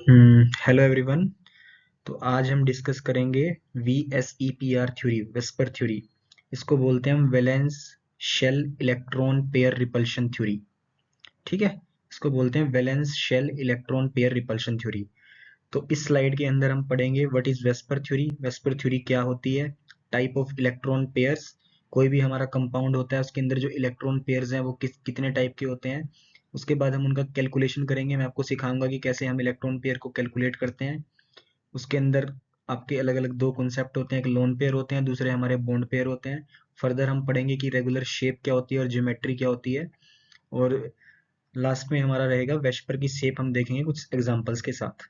Hello everyone. तो आज हम डिस्कस करेंगे VSEPR थ्योरी, वेस्पर थ्योरी। इसको बोलते हैं हम valence shell electron pair repulsion theory. ठीक है, इसको बोलते हैं valence shell electron pair repulsion theory. तो इस स्लाइड के अंदर हम पढ़ेंगे what is VSEPR theory, VSEPR theory क्या होती है, टाइप ऑफ इलेक्ट्रॉन पेयर्स। कोई भी हमारा कंपाउंड होता है उसके अंदर जो इलेक्ट्रॉन पेयर्स हैं वो कितने टाइप के होते हैं। उसके बाद हम उनका कैलकुलेशन करेंगे। मैं आपको सिखाऊंगा कि कैसे हम इलेक्ट्रॉन पेयर को कैलकुलेट करते हैं। उसके अंदर आपके अलग अलग दो कॉन्सेप्ट होते हैं, एक लोन पेयर होते हैं, दूसरे हमारे बॉन्ड पेयर होते हैं। फर्दर हम पढ़ेंगे कि रेगुलर शेप क्या होती है और ज्योमेट्री क्या होती है। और लास्ट में हमारा रहेगा वेस्पर की शेप, हम देखेंगे कुछ एग्जांपल्स के साथ।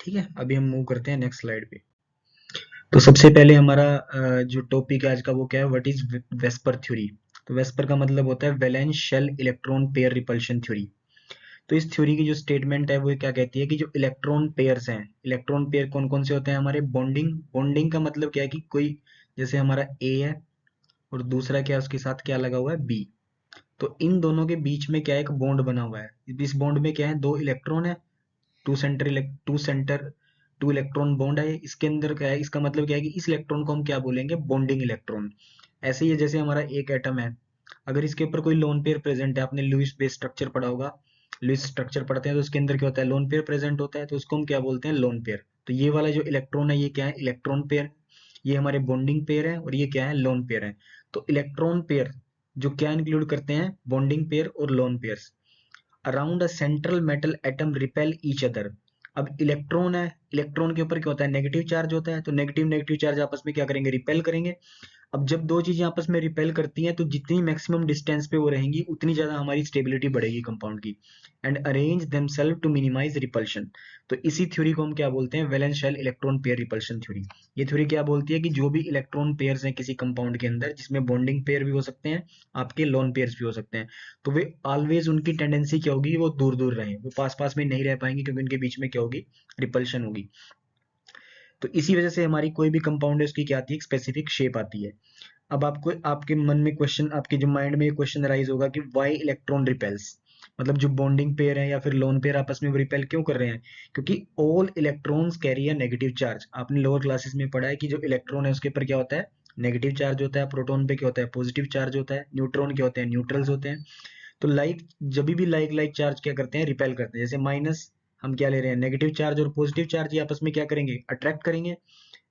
ठीक है, अभी हम मूव करते हैं नेक्स्ट स्लाइड पे। तो सबसे पहले हमारा जो टॉपिक है आज का वो क्या है, व्हाट इज वेस्पर थ्योरी। तो वेस्पर का मतलब होता है valence shell electron pair repulsion theory. तो इस थ्योरी की जो स्टेटमेंट है वो क्या कहती है कि जो इलेक्ट्रॉन पेयर्स हैं, इलेक्ट्रॉन पेयर कौन कौन से होते हैं हमारे, बॉन्डिंग। बॉन्डिंग का मतलब क्या है कि कोई, जैसे हमारा ए है और दूसरा क्या है उसके साथ क्या लगा हुआ है, बी। तो इन दोनों के बीच में क्या है, एक बॉन्ड बना हुआ है। इस बॉन्ड में क्या है, दो इलेक्ट्रॉन है, टू इलेक्ट्रॉन बॉन्ड है। इसके अंदर क्या है, इसका मतलब क्या है कि इस इलेक्ट्रॉन को हम क्या बोलेंगे, बॉन्डिंग इलेक्ट्रॉन। ऐसे ही है जैसे हमारा एक एटम है, अगर इसके ऊपर कोई लोन पेयर प्रेजेंट है, आपने लुईस बेस स्ट्रक्चर पढ़ा होगा। लुईस स्ट्रक्चर पढ़ते हैं तो उसके अंदर क्या होता है, लोन पेयर प्रेजेंट होता है, तो उसको हम क्या बोलते हैं, लोन पेयर। तो ये वाला जो इलेक्ट्रॉन है ये क्या है, इलेक्ट्रॉन पेयर। ये हमारे बॉन्डिंग पेयर है और ये क्या है, लोन पेयर है। तो इलेक्ट्रॉन पेयर जो क्या इंक्लूड करते हैं, बॉन्डिंग पेयर और lone pair. Around a central metal atom repel each other. अब इलेक्ट्रॉन है, इलेक्ट्रॉन के ऊपर क्या होता है, नेगेटिव चार्ज होता है, तो नेगेटिव नेगेटिव चार्ज आपस में क्या करेंगे, रिपेल करेंगे। अब जब दो चीजें आपस में रिपेल करती हैं तो जितनी मैक्सिमम डिस्टेंस पे वो रहेंगी उतनी ज्यादा हमारी स्टेबिलिटी बढ़ेगी कंपाउंड की। And arrange themself to minimise repulsion. तो इसी थ्योरी को हम क्या बोलते हैं, valence shell electron pair repulsion theory. ये थ्योरी क्या बोलती है कि जो भी इलेक्ट्रॉन पेयर्स हैं किसी कंपाउंड के अंदर, जिसमें बॉन्डिंग पेयर भी हो सकते हैं, आपके लोन पेयर्स भी हो सकते हैं, तो वे ऑलवेज उनकी टेंडेंसी क्या होगी, वो दूर दूर रहें, वो पास पास में नहीं रह पाएंगे, क्योंकि उनके बीच में क्या होगी, रिपल्शन होगी। तो इसी वजह से हमारी कोई भी कंपाउंड है उसकी क्या आती है, एक स्पेसिफिक शेप आती है। अब आपको, आपके मन में क्वेश्चन, आपके जो माइंड में क्वेश्चन राइज होगा कि व्हाई इलेक्ट्रॉन रिपेल्स। मतलब जो बॉन्डिंग पेयर है या फिर लोन पेयर आपस में वो रिपेल क्यों कर रहे हैं, क्योंकि all electrons carry a negative charge. आपने लोअर क्लासेस में पढ़ा है कि जो इलेक्ट्रॉन है उसके ऊपर क्या होता है, नेगेटिव चार्ज होता है, प्रोटॉन पे क्या होता है, पॉजिटिव चार्ज होता है, न्यूट्रॉन क्या होते हैं, न्यूट्रल्स होते हैं। तो लाइक, जब भी लाइक लाइक चार्ज क्या करते हैं, रिपेल करते हैं। जैसे माइनस, हम क्या ले रहे हैं, नेगेटिव चार्ज और पॉजिटिव चार्ज ये आपस में क्या करेंगे, अट्रैक्ट करेंगे।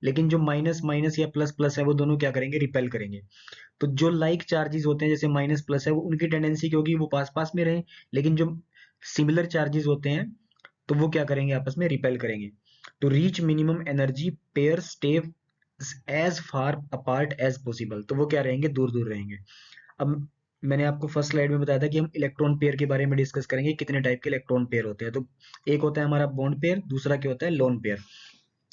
लेकिन जो माइनस माइनस या प्लस प्लस है वो दोनों क्या करेंगे, रिपेल करेंगे। तो जो लाइक चार्जेस होते हैं जैसे माइनस प्लस है, वो उनकी टेंडेंसी क्या होगी, वो पास पास में रहें। लेकिन जो सिमिलर चार्जेस होते हैं तो वो क्या करेंगे, आपस में रिपेल करेंगे। तो reach minimum energy pair stay as far apart as possible. तो वो क्या रहेंगे, दूर दूर रहेंगे। अब मैंने आपको फर्स्ट स्लाइड में बताया था कि हम इलेक्ट्रॉन पेयर के बारे में डिस्कस करेंगे, कितने टाइप के इलेक्ट्रॉन पेयर होते हैं। तो एक होता है हमारा बॉन्ड पेयर, दूसरा क्या होता है, लोन पेयर।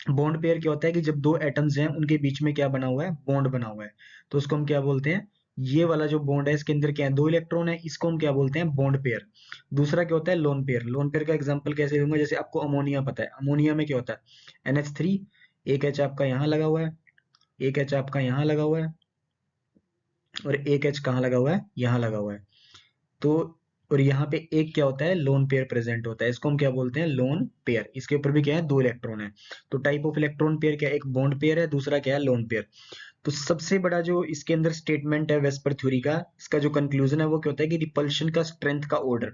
बॉन्ड पेयर क्या होता है कि जब दो एटम्स हैं उनके बीच में क्या बना हुआ है, बॉन्ड बना हुआ है। तो उसको हम क्या बोलते हैं, ये वाला जो बॉन्ड है इसके अंदर क्या है, दो इलेक्ट्रॉन है, इसको हम क्या बोलते हैं, बॉन्ड पेयर। दूसरा क्या होता है, लोन पेयर। लोन पेयर का एग्जांपल कैसे दूंगा, जैसे आपको अमोनिया पता है, अमोनिया में क्या होता है, NH3। एक एच आपका यहाँ लगा हुआ है, एक एच आपका यहाँ लगा हुआ है, और एक एच कहाँ लगा हुआ है, यहाँ लगा हुआ है। तो और यहाँ पे एक क्या होता है, लोन पेयर प्रेजेंट होता है, इसको हम क्या बोलते हैं, लोन पेयर। इसके ऊपर भी क्या है, दो इलेक्ट्रॉन है। तो टाइप ऑफ इलेक्ट्रॉन पेयर क्या है, एक बॉन्ड पेयर है, दूसरा क्या है, लोन पेयर। तो सबसे बड़ा जो इसके अंदर स्टेटमेंट है वेस्पर थ्योरी का, इसका जो कंक्लूजन है वो क्या होता है कि रिपल्शन का स्ट्रेंथ का ऑर्डर।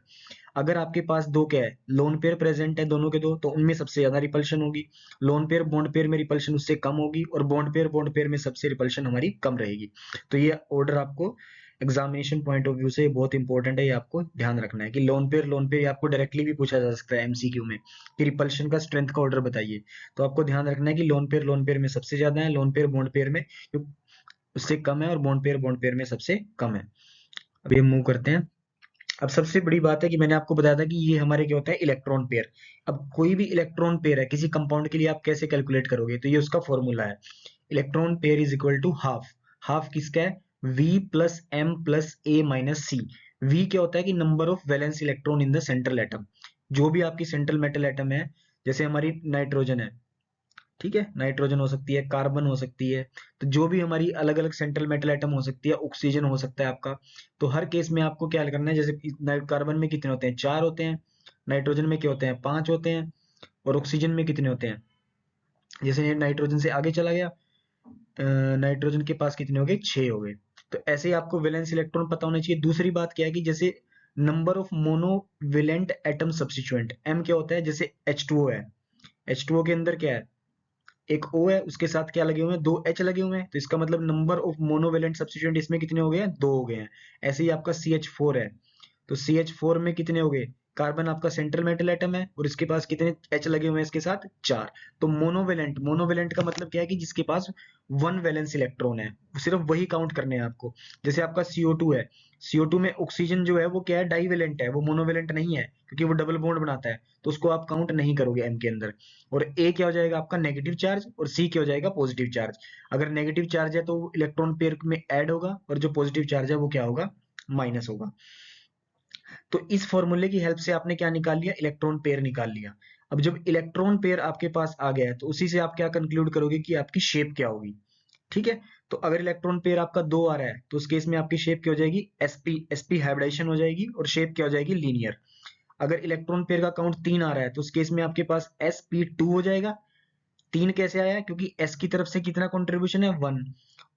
अगर आपके पास दो क्या है, लोन पेयर प्रेजेंट है दोनों के दो, तो उनमें सबसे ज्यादा रिपल्शन होगी। लोन पेयर बॉन्ड पेयर में रिपल्शन उससे कम होगी, और बॉन्ड पेयर में सबसे रिपल्शन हमारी कम रहेगी। तो ये ऑर्डर आपको एग्जामिनेशन पॉइंट ऑफ व्यू से बहुत इंपॉर्टेंट है, ये आपको ध्यान रखना है कि लोन पेयर आपको डायरेक्टली भी पूछा जा सकता है MCQ में कि रिपल्शन का स्ट्रेंथ का ऑर्डर बताइए। तो आपको ध्यान रखना है कि लोन पेयर में सबसे ज्यादा है, लोन पेयर बॉन्ड पेयर में उससे कम है, और बॉन्ड पेयर में सबसे कम है। अभी हम मूव करते हैं। अब सबसे बड़ी बात है कि मैंने आपको बताया था कि ये हमारे क्या होता है, इलेक्ट्रॉन पेयर। अब कोई भी इलेक्ट्रॉन पेयर है किसी कंपाउंड के लिए, आप कैसे कैलकुलेट करोगे, तो ये उसका फॉर्मूला है, electron pair is equal to half. Half किसका है, V plus M plus A minus C। V क्या होता है कि number of valence electron in the central atom. जो भी आपकी सेंट्रल मेटल एटम है, जैसे हमारी नाइट्रोजन है, ठीक है, नाइट्रोजन हो सकती है, कार्बन हो सकती है। तो जो भी हमारी अलग अलग सेंट्रल मेटल एटम हो सकती है, ऑक्सीजन हो सकता है आपका। तो हर केस में आपको क्या करना है, जैसे कार्बन में कितने होते हैं, चार होते हैं, नाइट्रोजन में क्या होते हैं, पांच होते हैं, और ऑक्सीजन में कितने होते हैं। जैसे ये नाइट्रोजन से आगे चला गया, नाइट्रोजन के पास कितने हो गए, 6 हो गए। तो ऐसे ही आपको वैलेंस इलेक्ट्रॉन पता होना चाहिए। दूसरी बात क्या है कि जैसे number of monovalent atom substituent, M क्या होता है, जैसे H2O है, H2O के अंदर क्या है, एक O है, उसके साथ क्या लगे हुए हैं, 2 H लगे हुए हैं, तो इसका मतलब नंबर ऑफ मोनोवेलेंट सब्स्टिट्यूएंट इसमें कितने हो गए हैं, 2 हो गए हैं। ऐसे ही आपका CH4 है, तो CH4 में कितने हो गए, कार्बन आपका सेंट्रल मेटल एटम है और इसके पास कितने H लगे हुए हैं इसके साथ, 4। तो मोनोवेलेंट, मोनोवेलेंट का मतलब क्या है कि जिसके पास वन वैलेंस इलेक्ट्रॉन है, सिर्फ वही काउंट करने हैं आपको। जैसे आपका CO2 है, CO2 में ऑक्सीजन जो है वो क्या है, डाईवेलेंट है, वो मोनोवेलेंट नहीं है, क्योंकि वो डबल बॉन्ड बनाता है, तो उसको आप काउंट नहीं करोगे M के अंदर। और A क्या हो जाएगा आपका, नेगेटिव चार्ज, और C क्या हो जाएगा, पॉजिटिव चार्ज। अगर नेगेटिव चार्ज है तो इलेक्ट्रॉन पेयर में ऐड होगा, और जो पॉजिटिव चार्ज है वो क्या होगा, माइनस होगा। तो इस फॉर्मूले की हेल्प से आपने क्या निकाल लिया, इलेक्ट्रॉन पेयर निकाल लिया। अब जब इलेक्ट्रॉन पेयर आपके पास आ गया है तो उसी से आप क्या कंक्लूड करोगे कि आपकी शेप क्या होगी। ठीक है, तो अगर इलेक्ट्रॉन पेयर आपका 2 आ रहा है तो उस केस में आपकी शेप क्या हो जाएगी, sp हाइब्रिडाइजेशन हो जाएगी, और शेप क्या हो जाएगी, लीनियर। अगर इलेक्ट्रॉन पेयर का काउंट 3 आ रहा है तो उस केस में आपके पास sp2 हो जाएगा। 3 कैसे आया, क्योंकि S की तरफ से कितना कंट्रीब्यूशन है, 1,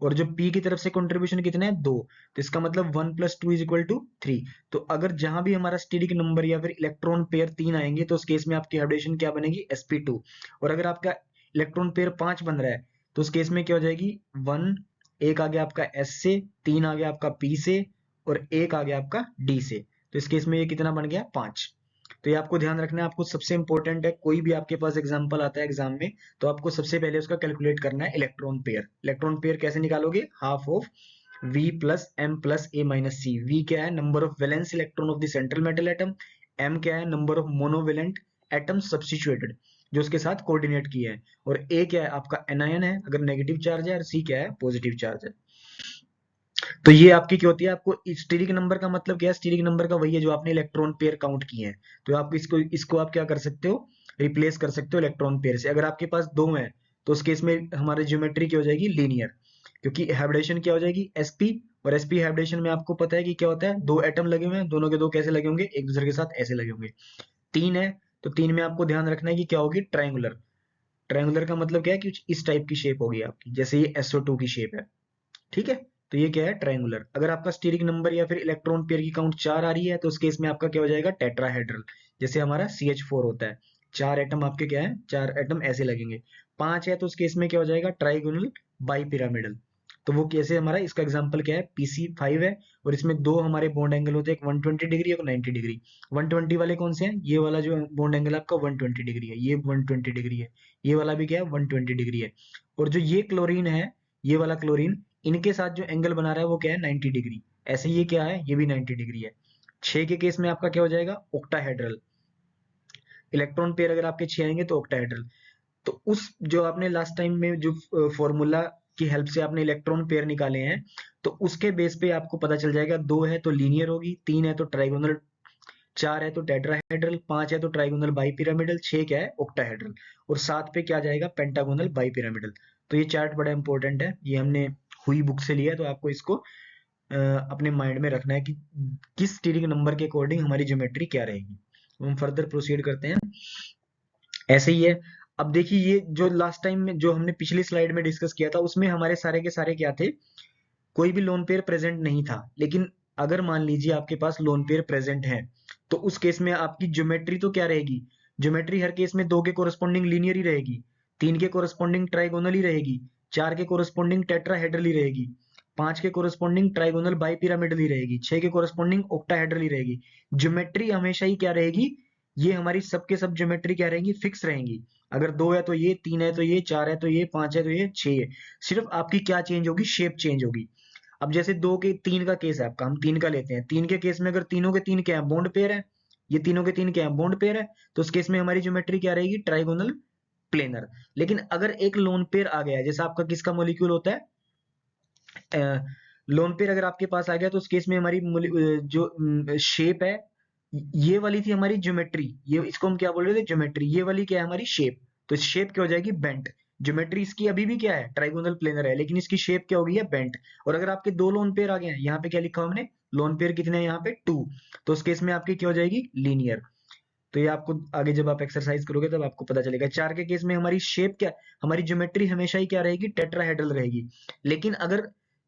और जो P की तरफ से कंट्रीब्यूशन कितना है, 2। तो इसका मतलब 1 + 2 = 3। तो अगर जहां भी हमारा स्टेरिक नंबर या फिर इलेक्ट्रॉन पेयर 3 आएंगे तो उस केस में आपकी हाइब्रिडेशन क्या बनेगी, sp2। और अगर आपका इलेक्ट्रॉन पेयर 5 बन रहा है तो उस केस में क्या हो जाएगी, 1, एक आ गया आपका S से, 3 आ गया आपका P से, और एक आ गया आपका D से। तो इस केस में ये कितना बन गया, 5। तो ये आपको ध्यान रखना है, आपको सबसे इंपॉर्टेंट है, कोई भी आपके पास एग्जांपल आता है एग्जाम में, तो आपको सबसे पहले उसका कैलकुलेट करना है इलेक्ट्रॉन पेयर। इलेक्ट्रॉन पेयर कैसे निकालोगे, half of V + M + A - C। V क्या है, number of valence electron of the central metal atom. M क्या है, number of monovalent atom substituted जो उसके साथ कोऑर्डिनेट किए हैं। और A क्या है, आपका एनायन है अगर नेगेटिव चार्ज है, और C क्या है, पॉजिटिव चार्ज है। तो ये आपकी क्या होती है, आपको स्टीरिक नंबर का मतलब क्या है, स्टीरिक नंबर का वही है जो आपने इलेक्ट्रॉन पेयर काउंट किए हैं। तो आप इसको इसको आप क्या कर सकते हो, रिप्लेस कर सकते हो इलेक्ट्रॉन पेयर से। अगर आपके पास 2 हैं तो उस केस में हमारी ज्योमेट्री क्या हो जाएगी, लीनियर, क्योंकि हाइब्रिडेशन क्या हो जाएगी, sp। और sp हाइब्रिडेशन में आपको पता है कि क्या होता है, 2 एटम लगे हुए हैं, दोनों के दो कैसे लगे होंगे, एक दूसरे के साथ ऐसे लगे होंगे। 3 है तो 3 में आपको ध्यान रखना है कि क्या होगी, ट्रायंगुलर। ट्रायंगुलर का मतलब क्या है कि इस टाइप की शेप होगी आपकी, जैसे ये SO2 की शेप है। ठीक है, तो ये क्या है, ट्रायंगुलर। अगर आपका स्टीरिक नंबर या फिर इलेक्ट्रॉन पेयर की काउंट 4 आ रही है तो उस केस में आपका क्या हो जाएगा, टेट्राहेड्रल। जैसे हमारा CH4 होता है, 4 एटम आपके क्या है, 4 एटम ऐसे लगेंगे। 5 है तो उस केस में क्या हो जाएगा, ट्राइगोनल बाइपिरामिडल। तो वो कैसे, हमारा इसका एग्जांपल क्या है, PC5 है, और इसमें दो हमारे बॉन्ड एंगल होते हैं, एक 120 डिग्री, एक 90 डिग्री। 120 वाले कौन से हैं, ये वाला जो बॉन्ड एंगल आपका 120 डिग्री है, ये 120 डिग्री है, ये वाला भी क्या है, 120 डिग्री है। और जो ये क्लोरीन है, ये वाला क्लोरीन, इनके साथ जो एंगल बना रहा है वो क्या है, 90 डिग्री। ऐसे ये क्या है, ये भी 90 डिग्री है। 6 के केस में आपका क्या हो जाएगा, ऑक्टाहेड्रल। इलेक्ट्रॉन पेयर अगर आपके 6 आएंगे तो ऑक्टाहेड्रल। तो उस जो आपने लास्ट टाइम में जो फॉर्मूला की हेल्प से आपने इलेक्ट्रॉन पेयर निकाले हैं, तो उसके बेस पे आपको पता चल जाएगा, 2 है तो लीनियर होगी, 3 है तो ट्राइगोनल, 4 है तो टेट्राहेड्रल, 5 है तो ट्राइगोनल बाइपिरामिडल, 6 क्या है, ऑक्टाहेड्रल, और 7 पे क्या जाएगा, पेंटागोनल बाइपिरामिडल। तो ये चार्ट बड़ा इंपॉर्टेंट है, ये हमने हुई बुक से लिया है, तो आपको इसको अपने माइंड में रखना है कि किस स्टीरिक नंबर के अकॉर्डिंग हमारी ज्योमेट्री क्या रहेगी। हम फर्दर प्रोसीड करते हैं। ऐसे ही है। अब देखिए, ये जो लास्ट टाइम में जो हमने पिछली स्लाइड में डिस्कस किया था उसमें हमारे सारे के सारे क्या थे, कोई भी लोन पेयर प्रेजेंट नहीं था। लेकिन अगर मान लीजिए आपके पास लोन पेयर प्रेजेंट है तो उस केस में आपकी ज्योमेट्री तो क्या रहेगी, ज्योमेट्री हर केस में 2 के कोरस्पॉन्डिंग लीनियर ही रहेगी, 3 के कोरस्पॉन्डिंग ट्राइगोनल ही रहेगी, 4 के कोरस्पॉन्डिंग टेट्राहेड्रल ही रहेगी, 5 के कोरस्पॉन्डिंग ट्राइगोनल बाइपिरामिडल ही रहेगी, 6 के कोरस्पॉन्डिंग ऑक्टाहेड्रल ही रहेगी। ज्योमेट्री हमेशा ही क्या रहेगी, ये हमारी सबके सब ज्योमेट्री क्या रहेंगी, फिक्स रहेंगी। अगर 2 है तो ये, 3 है तो ये, 4 है तो ये, 5 है तो ये, 6 है। सिर्फ आपकी क्या चेंज होगी, शेप चेंज होगी। अब जैसे 2 के 3 का केस है आपका, हम 3 का लेते हैं। 3 के केस में अगर तीनों के 3 क्या है, बॉन्ड पेयर है, ये तीनों के 3 क्या है, बॉन्ड पेयर है, तो उस केस में हमारी ज्योमेट्री क्या रहेगी, ट्राइगोनल प्लेनर। लेकिन अगर एक लोन पेयर आ गया है, जैसा आपका किसका मॉलिक्यूल होता है, लोन पेयर अगर आपके पास आ गया तो उस केस में हमारी जो शेप है, ये वाली थी हमारी ज्योमेट्री, ये इसको हम क्या बोल रहे थे, ज्योमेट्री। ये वाली क्या है, हमारी शेप। तो इस शेप क्या हो जाएगी, बेंट। ज्योमेट्री इसकी अभी भी क्या है, ट्राइगोनल प्लेनर है, लेकिन इसकी शेप क्या हो गई है, बेंट। और अगर आपके 2 लोन पेयर आ गए हैं, यहाँ पे क्या लिखा हमने, लोन पेयर कितने हैं यहाँ पे, 2, तो उस केस में आपकी क्या हो जाएगी, लीनियर। तो ये आपको आगे जब आप एक्सरसाइज करोगे तब आपको पता चलेगा। 4 के केस में हमारी शेप क्या, हमारी ज्योमेट्री हमेशा ही क्या रहेगी, टेट्राहेड्रल रहेगी। लेकिन अगर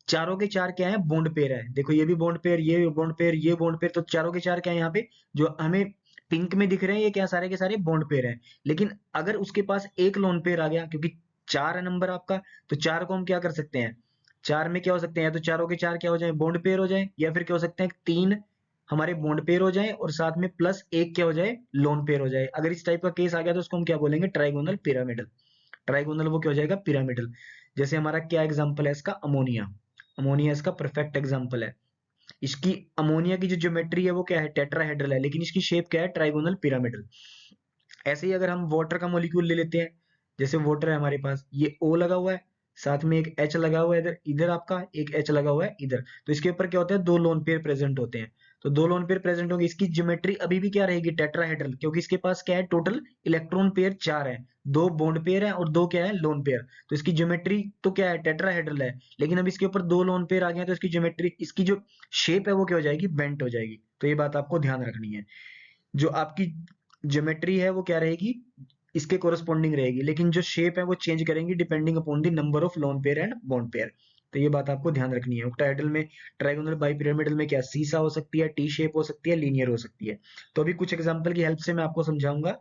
चारों के चार क्या है, बॉन्ड पेयर है, देखो ये भी बॉन्ड पेयर, ये बॉन्ड पेयर, ये बॉन्ड पेयर, तो चारों के चार क्या है यहाँ पे जो हमें पिंक में दिख रहे हैं, ये क्या सारे के सारे बॉन्ड पेयर हैं। लेकिन अगर उसके पास एक लोन पेयर आ गया, क्योंकि 4 है नंबर आपका, तो 4 को हम क्या कर सकते हैं, 4 में क्या हो सकते हैं, या तो चारों के चार क्या हो जाए, बॉन्ड पेयर हो जाए, या फिर क्या हो सकते हैं, 3 हमारे बॉन्ड पेयर हो जाए और साथ में प्लस एक क्या हो जाए, लोन पेयर हो जाए। अगर इस टाइप का केस आ गया तो उसको हम क्या बोलेंगे, ट्राइगोनल पिरामिडल। ट्राइगोनल वो क्या हो जाएगा, पिरामिडल। जैसे हमारा क्या एग्जांपल है इसका, अमोनिया। अमोनिया इसका परफेक्ट एग्जांपल है। इसकी अमोनिया की जो ज्योमेट्री है वो क्या है, टेट्राहेड्रल है, लेकिन इसकी शेप क्या है, ट्राइगोनल पिरामिडल। ऐसे ही अगर हम वाटर का मॉलिक्यूल ले लेते हैं, जैसे वाटर है हमारे पास, ये O लगा हुआ है, साथ में एक H लगा हुआ है इधर, इधर आपका एक H लगा हुआ है इधर, तो इसके ऊपर क्या होता है, दो लोन पेयर प्रेजेंट होते हैं। तो दो लोन पेयर प्रेजेंट होंगे, इसकी ज्योमेट्री अभी भी क्या रहेगी, टेट्राहेड्रल, क्योंकि इसके पास क्या है, टोटल इलेक्ट्रॉन पेयर 4 है, दो बॉन्ड पेयर है और दो क्या है, लोन पेयर। तो इसकी ज्योमेट्री तो क्या है, टेट्राहेड्रल है, लेकिन अब इसके ऊपर दो लोन पेयर आ गए हैं, तो इसकी ज्योमेट्री, इसकी जो शेप है वो क्या हो जाएगी, बेंट हो जाएगी। तो ये बात आपको ध्यान रखनी है। जो आपकी ज्योमेट्री है वो क्या रहेगी, इसके कोरस्पॉन्डिंग रहेगी, लेकिन जो शेप है वो चेंज करेंगी depending upon the number of lone pair and bond pair. तो ये बात आपको ध्यान रखनी है। ऑक्टाहेड्रल में, ट्राइगोनल बाइपिरामिडल में क्या सीसा हो सकती है, टी शेप हो सकती है, लीनियर हो सकती है। तो अभी कुछ एग्जांपल की हेल्प से मैं आपको समझाऊंगा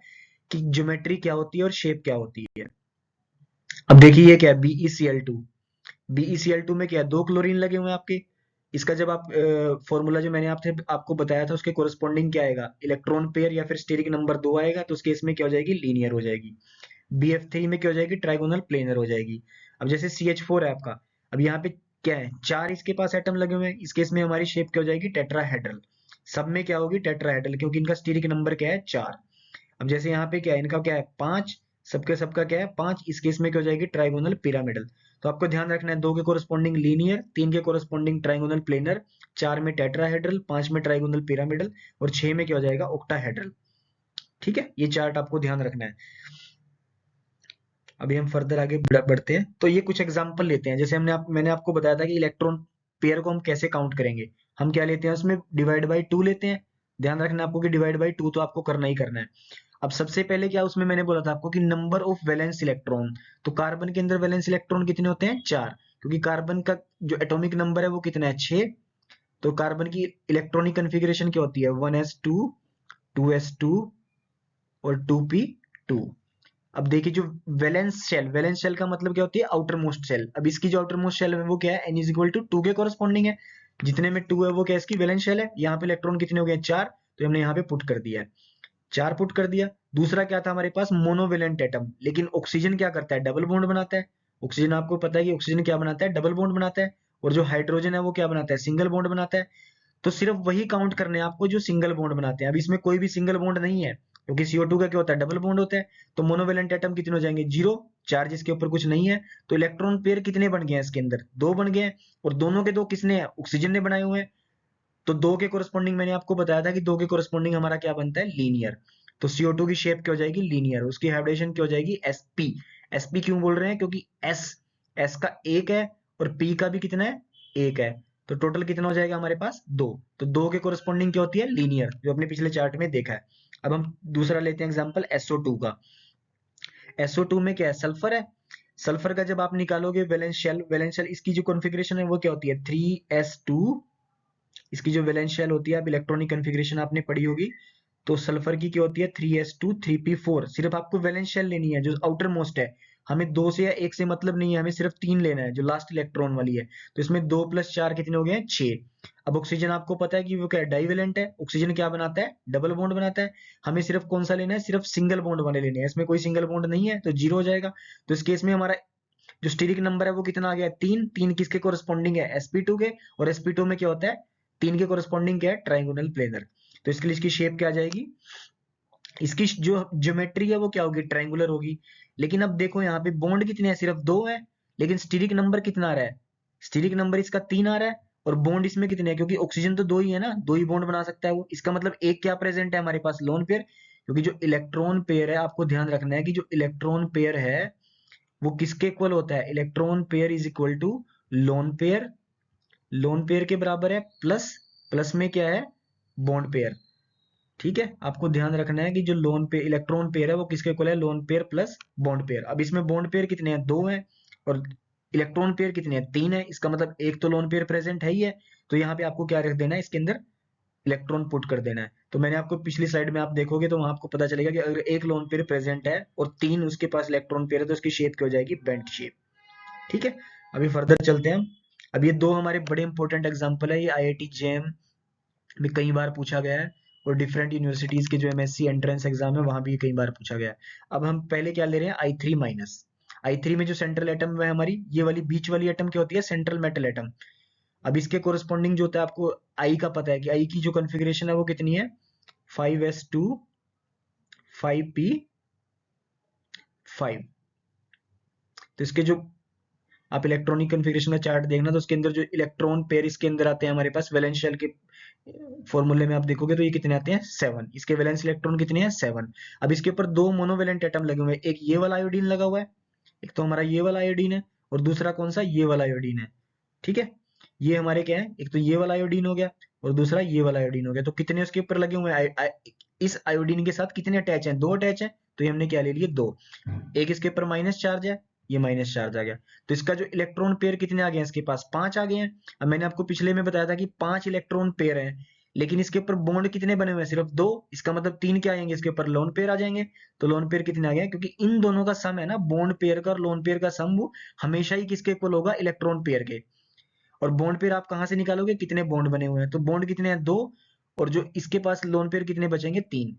कि ज्योमेट्री क्या होती है और शेप क्या होती है। अब देखिए ये क्या है, BeCl2। BeCl2 में क्या है, दो क्लोरीन लगे हुए हैं आपके। इसका जब आप फॉर्मूला जो मैंने आपसे आपको बताया था उसके कोरस्पॉन्डिंग क्या आएगा, इलेक्ट्रॉन पेयर या फिर स्टेरिक नंबर 2 आएगा, तो उस केस में क्या हो जाएगी, लीनियर हो जाएगी। BF3 में क्या हो जाएगी, ट्राइगोनल प्लेनर हो जाएगी। अब जैसे CH4 है आपका, अब यहाँ पे क्या है, 4 इसके पास एटम लगे हुए हैं, इस केस में हमारी शेप क्या हो जाएगी, टेट्राहेड्रल। सब में क्या होगी, टेट्राहेड्रल, क्योंकि इनका स्टेरिक नंबर क्या है, 4। अब जैसे यहाँ पे क्या है, इनका क्या है, 5, सबके सबका क्या है, 5, इस केस में क्या हो जाएगी, ट्राइगोनल पिरामिडल। तो आपको ध्यान रखना है, 2 के कोरस्पॉन्डिंग लीनियर, 3 के कोरस्पॉन्डिंग ट्राइगोनल प्लेनर, 4 में टेट्राहेड्रल, 5 में ट्राइगोनल पिरामिडल, और 6 में क्या हो जाएगा, ऑक्टाहेड्रल। ठीक है, ये चार्ट आपको ध्यान रखना है। अभी हम फर्दर आगे बढ़ते हैं, तो ये कुछ एग्जांपल लेते हैं। जैसे मैंने आपको बताया था कि इलेक्ट्रॉन पेयर को हम कैसे काउंट करेंगे। हम क्या लेते हैं, उसमें डिवाइड बाई 2 लेते हैं। ध्यान रखना आपको कि डिवाइड बाई 2 तो आपको करना ही करना है। अब सबसे पहले क्या, उसमें मैंने बोला था आपको कि नंबर ऑफ वैलेंस इलेक्ट्रॉन, तो कार्बन के अंदर वैलेंस इलेक्ट्रॉन कितने होते हैं, 4, क्योंकि कार्बन का जो एटॉमिक नंबर है वो कितना है, 6। तो कार्बन की इलेक्ट्रॉनिक कन्फिग्रेशन क्या होती है, 1s2, 2s2 और 2p2। अब देखिए जो वैलेंस शेल का मतलब क्या होती है, आउटर मोस्ट शेल। अब इसकी जो आउटर मोस्ट शेल है वो क्या है, n इज इक्वल टू 2 के कॉरस्पॉन्डिंग है, जितने में 2 है वो क्या है, इसकी वैलेंस शेल है। यहाँ पे इलेक्ट्रॉन कितने हो गए, 4, तो हमने यहाँ पे पुट कर दिया है, 4 पुट कर दिया। दूसरा क्या था हमारे पास, मोनोवेलेंट एटम, लेकिन ऑक्सीजन क्या करता है, डबल बॉन्ड बनाता है। ऑक्सीजन आपको पता है कि ऑक्सीजन क्या बनाता है, डबल बॉन्ड बनाता है। और जो हाइड्रोजन है वो क्या बनाता है, सिंगल बॉन्ड बनाता है। तो सिर्फ वही काउंट करने हैं आपको जो सिंगल बॉन्ड बनाते हैं। अब इसमें कोई भी सिंगल बॉन्ड नहीं है, क्योंकि CO2 का क्या होता है, डबल बॉन्ड होता है। तो मोनोवेलेंट एटम कितने हो जाएंगे, 0, चार्ज इसके ऊपर कुछ नहीं है। तो इलेक्ट्रॉन पेयर कितने बन गए हैं इसके अंदर, 2 बन गए हैं। और दोनों के दो किसने है, ऑक्सीजन ने बनाए हुए हैं। तो 2 के कोरस्पॉन्डिंग मैंने आपको बताया था कि 2 के कोरस्पॉन्डिंग हमारा क्या बनता है, लीनियर। तो CO2 की शेप क्या हो जाएगी, लीनियर। उसकी हाइब्रिडेशन क्या हो जाएगी, sp। sp क्यों बोल रहे हैं, क्योंकि s का एक है और p का भी कितना है, एक है। तो टोटल कितना हो जाएगा हमारे पास, 2। तो 2 के कोरस्पॉन्डिंग क्या होती है, लीनियर, जो अपने पिछले चार्ट में देखा है। अब हम दूसरा लेते हैं एग्जांपल SO2 का। SO2 में क्या है, सल्फर है। सल्फर का जब आप निकालोगे वैलेंस शेल इसकी जो कॉन्फ़िगरेशन है वो क्या होती है, 3s2। इसकी जो वैलेंस शेल होती है, आप इलेक्ट्रॉनिक कॉन्फ़िगरेशन आपने पढ़ी होगी। तो सल्फर की क्या होती है, 3s2 3p4। सिर्फ आपको वैलेंस शेल लेनी है जो आउटर मोस्ट है। हमें 2 से या 1 से मतलब नहीं है, हमें सिर्फ 3 लेना है जो लास्ट इलेक्ट्रॉन वाली है। तो इसमें 2 प्लस 4 कितने हो गए हैं, 6। अब ऑक्सीजन आपको पता है कि वो क्या है, डाइवेलेंट है। ऑक्सीजन क्या बनाता है, डबल बॉन्ड बनाता है। हमें सिर्फ कौन सा लेना है, सिर्फ सिंगल बॉन्ड वाले लेने हैं। इसमें कोई सिंगल बॉन्ड नहीं है तो 0 हो जाएगा। तो इस केस में हमारा जो स्टीरिक नंबर है वो कितना आ गया, 3। 3 किसके कोरस्पॉन्डिंग है, sp2 के। और sp2 में क्या होता है, 3 के कोरस्पॉन्डिंग क्या है, ट्राइगोनल प्लेनर। तो इसके लिए इसकी शेप क्या आ जाएगी, इसकी जो ज्योमेट्री है वो क्या होगी, ट्रायंगुलर होगी। लेकिन अब देखो यहाँ पे बॉन्ड कितने हैं, सिर्फ 2 है। लेकिन स्टीरिक नंबर कितना आ रहा है, स्टीरिक नंबर इसका 3 आ रहा है। और बॉन्ड इसमें कितने हैं, क्योंकि ऑक्सीजन तो 2 ही है ना, 2 ही बॉन्ड बना सकता है वो। इसका मतलब एक क्या प्रेजेंट है हमारे पास, लोन पेयर। क्योंकि जो इलेक्ट्रॉन पेयर है, आपको ध्यान रखना है कि जो इलेक्ट्रॉन पेयर है वो किसके इक्वल होता है, electron pair is equal to lone pair. Lone pair के बराबर है प्लस, प्लस में क्या है, बॉन्ड पेयर। ठीक है, आपको ध्यान रखना है कि जो लोन पे इलेक्ट्रॉन पेयर है वो किसके इक्वल है, lone pair plus bond pair. अब इसमें बॉन्ड पेयर कितने हैं, 2 हैं, और इलेक्ट्रॉन पेयर कितने हैं, 3 है। इसका मतलब एक तो लोन पेयर प्रेजेंट है ही है, तो यहाँ पे आपको क्या रख देना है, इसके अंदर इलेक्ट्रॉन पुट कर देना है। तो मैंने आपको पिछली स्लाइड में आप देखोगे तो वहां आपको पता चलेगा कि अगर एक लोन पेयर प्रेजेंट है और 3 उसके पास इलेक्ट्रॉन पेयर है तो उसकी शेप क्या हो जाएगी, बेंट शेप। ठीक है, अभी फर्दर चलते हैं हम। अब ये दो हमारे बड़े इंपॉर्टेंट एग्जांपल है, ये आईआईटी जेएम में कई बार पूछा गया है, और डिफरेंट यूनिवर्सिटीज के जो एमएससी एंट्रेंस एग्जाम है वहां भी कई बार पूछा गया है। अब हम पहले क्या ले रहे हैं, I three minus. I three में जो सेंट्रल एटम है हमारी, ये वाली बीच वाली एटम क्या होती है, सेंट्रल मेटल एटम। अब इसके कोरस्पॉन्डिंग जो होता है, आपको आई का पता है कि आई की जो कॉन्फ़िगरेशन है वो कितनी है, 5s2 5p5। तो इसके जो आप इलेक्ट्रॉनिक कॉन्फ़िगरेशन का चार्ट देखना, तो उसके अंदर जो इलेक्ट्रॉन पेयर इसके अंदर आते हैं हमारे पास वैलेंस शेल के फॉर्मूले में आप देखोगे तो ये कितने आते हैं, 7। इसके वैलेंस इलेक्ट्रॉन कितने हैं, 7। अब इसके ऊपर दो मोनोवेलेंट एटम लगे हुए हैं, एक ये वाला आयोडीन लगा हुआ है, एक तो हमारा ये वाला आयोडीन है, और दूसरा कौन सा, ये वाला आयोडीन है। ठीक है, ये हमारे क्या है, एक तो ये वाला आयोडीन हो गया और दूसरा ये वाला आयोडीन हो गया। तो कितने उसके ऊपर लगे हुए हैं, इस आयोडीन के साथ कितने अटैच हैं, 2 अटैच हैं। तो ये हमने क्या ले लिए, 2। एक इसके ऊपर माइनस चार्ज है, ये माइनस चार्ज आ गया, तो इसका जो इलेक्ट्रॉन पेयर कितने आ गए हैं, इसके पास 5 आ गए हैं। अब मैंने आपको पिछले में बताया था कि 5 इलेक्ट्रॉन पेयर हैं, लेकिन इसके ऊपर बॉन्ड कितने बने हुए हैं, सिर्फ 2। इसका मतलब 3 क्या आएंगे, इसके ऊपर लोन पेयर आ जाएंगे। तो लोन पेयर कितने आ गए, क्योंकि इन दोनों का सम है ना, बॉन्ड पेयर का और लोन पेयर का सम, वो हमेशा ही किसके इक्वल होगा, इलेक्ट्रॉन पेयर के। और बॉन्ड पेयर आप कहां से निकालोगे, कितने बॉन्ड बने हुए हैं, तो बॉन्ड कितने हैं, 2। और जो इसके पास लोन पेयर कितने बचेंगे, 3।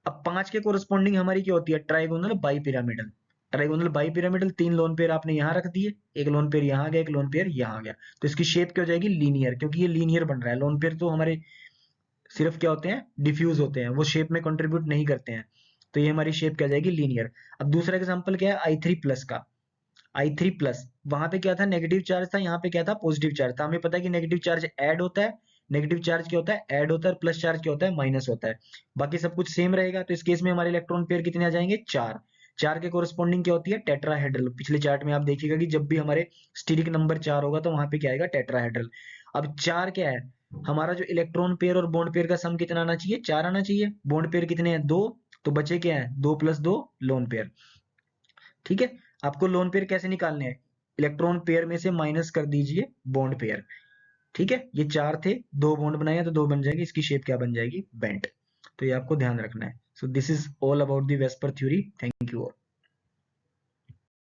अब 5 के कोरस्पॉन्डिंग हमारी क्या होती है, trigonal bi pyramidal. Trigonal bi pyramidal, 3 lone pair आपने यहाँ रख दिए, एक लोन पेयर यहाँ गया, एक लोन पेयर यहाँ गया, तो इसकी शेप क्या हो जाएगी, लीनियर, क्योंकि ये लीनियर बन रहा है। लोन पेयर तो हमारे सिर्फ क्या होते हैं, डिफ्यूज होते हैं, वो शेप में कंट्रीब्यूट नहीं करते हैं। तो ये हमारी शेप क्या जाएगी, लीनियर। अब दूसरा एग्जाम्पल क्या है, आई थ्री प्लस का। आई थ्री प्लस, वहां पे क्या था, नेगेटिव चार्ज था, यहाँ पे क्या था, पॉजिटिव चार्ज था। हमें पता है कि नेगेटिव चार्ज ऐड होता है, नेगेटिव चार्ज क्या होता है, ऐड होता है, प्लस चार्ज क्या होता है, माइनस होता है। बाकी सब कुछ सेम रहेगा। तो इस केस में हमारे इलेक्ट्रॉन पेयर कितने आ जाएंगे, 4। 4 के कोरस्पॉन्डिंग क्या होती है, टेट्राहेड्रल। पिछले चार्ट में आप देखिएगा कि जब भी हमारे स्टीरिक नंबर 4 होगा तो वहां पे क्या आएगा, टेट्राहेड्रल। अब 4 क्या है, हमारा जो इलेक्ट्रॉन पेयर और बॉन्ड पेयर का सम कितना आना चाहिए, 4 आना चाहिए। बॉन्ड पेयर कितने हैं, 2। तो बचे क्या है, 2 + 2 लोन पेयर। ठीक है, आपको लोन पेयर कैसे निकालने हैं, इलेक्ट्रॉन पेयर में से माइनस कर दीजिए बॉन्ड पेयर। ठीक है, ये 4 थे, 2 बॉन्ड बनाए तो 2 बन जाएगी, इसकी शेप क्या बन जाएगी, बेंट। तो ये आपको ध्यान रखना है। So this is all about the VSEPR theory. Thank you all.